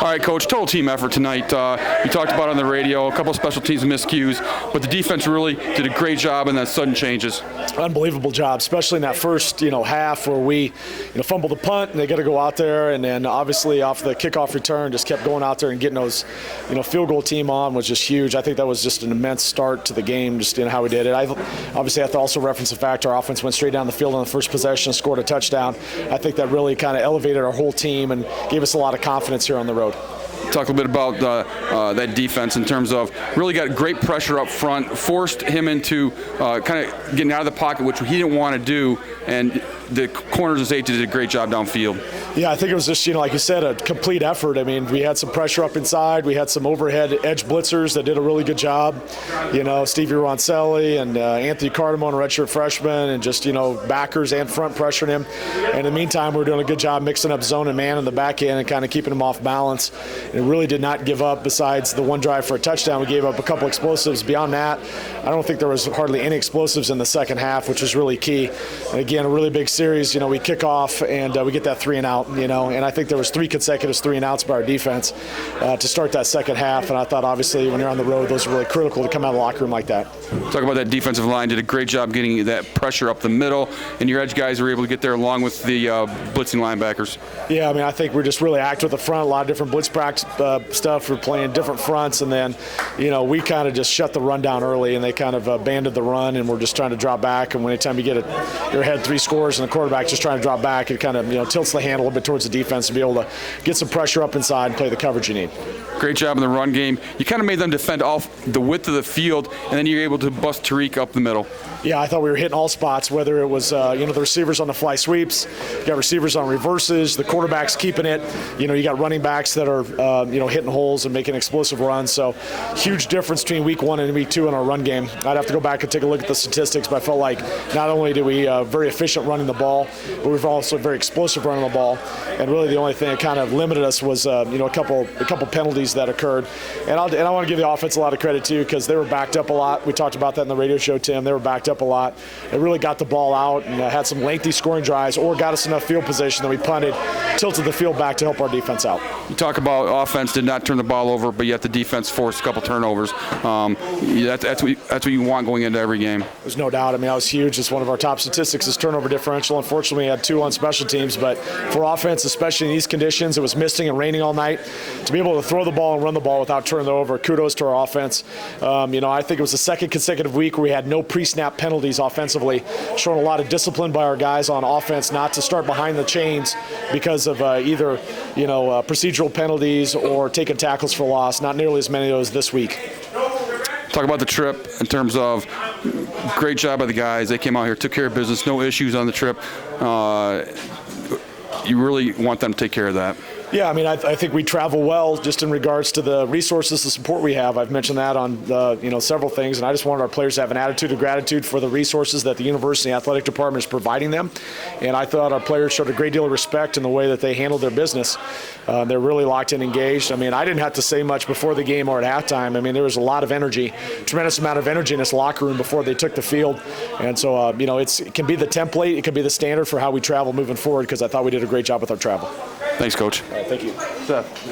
All right, Coach, total team effort tonight. You talked about it on the radio, a couple of special teams miscues, but the defense really did a great job in that sudden changes. Unbelievable job, especially in that first, half where we, fumbled the punt and they got to go out there, and then obviously off the kickoff return, just kept going out there and getting those, field goal team on was just huge. I think that was just an immense start to the game, just in how we did it. Obviously, I have to also reference the fact our offense went straight down the field on the first possession and scored a touchdown. I think that really kind of elevated our whole team and gave us a lot of confidence here on the road. Talk a little bit about that defense in terms of really got great pressure up front, forced him into kind of getting out of the pocket, which he didn't want to do, and the corners and safety did a great job downfield. Yeah, I think it was just, like you said, a complete effort. I mean, we had some pressure up inside. We had some overhead edge blitzers that did a really good job. Stevie Roncelli and Anthony Cardamone, redshirt freshman, and just, backers and front pressuring him. And in the meantime, we were doing a good job mixing up zone and man in the back end and kind of keeping him off balance. And it really did not give up besides the one drive for a touchdown. We gave up a couple explosives. Beyond that, I don't think there was hardly any explosives in the second half, which was really key. And again, a really big series. We kick off and we get that 3 and out, and I think there was 3 consecutive 3 and outs by our defense to start that second half. And I thought, obviously, when you're on the road, those are really critical to come out of the locker room like that. Talk about that defensive line. Did a great job getting that pressure up the middle, and your edge guys were able to get there along with the blitzing linebackers. Yeah, I think we're just really active with the front. A lot of different blitz practice stuff. We're playing different fronts, and then, we kind of just shut the run down early, and they kind of banded the run, and we're just trying to drop back. And anytime you get your ahead 3 scores and the quarterback just trying to drop back, it kind of tilts the hand a little bit towards the defense to be able to get some pressure up inside and play the coverage you need. Great job in the run game. You kind of made them defend off the width of the field, and then you're able to bust Tariq up the middle. Yeah, I thought we were hitting all spots, whether it was, the receivers on the fly sweeps, you got receivers on reverses, the quarterback's keeping it, you got running backs that are, hitting holes and making explosive runs. So huge difference between week 1 and week 2 in our run game. I'd have to go back and take a look at the statistics, but I felt like not only did we very efficient running the ball, but we were also very explosive running the ball. And really the only thing that kind of limited us was, a couple penalties that occurred. And I want to give the offense a lot of credit too, because they were backed up a lot. We talked about that in the radio show, Tim. They were backed up a lot. They really got the ball out and had some lengthy scoring drives, or got us enough field position that we punted, tilted the field back to help our defense out. You talk about offense did not turn the ball over, but yet the defense forced a couple turnovers. That's what you want going into every game. There's no doubt. That was huge. It's one of our top statistics is turnover differential. Unfortunately, we had 2 on special teams, but for offense, especially in these conditions, it was misting and raining all night. To be able to throw the ball and run the ball without turning it over, kudos to our offense. I think it was the second consecutive week where we had no pre-snap penalties offensively, showing a lot of discipline by our guys on offense not to start behind the chains because of either procedural penalties or taking tackles for loss. Not nearly as many of those this week. Talk about the trip in terms of great job by the guys. They came out here, took care of business, no issues on the trip. You really want them to take care of that. Yeah, I think we travel well just in regards to the resources, the support we have. I've mentioned that on several things, and I just wanted our players to have an attitude of gratitude for the resources that the university athletic department is providing them. And I thought our players showed a great deal of respect in the way that they handled their business. They're really locked in, engaged. I didn't have to say much before the game or at halftime. There was a lot of energy, tremendous amount of energy in this locker room before they took the field. And so, it can be the template, it can be the standard for how we travel moving forward, because I thought we did a great job with our travel. Thanks, Coach. All right, thank you. Seth.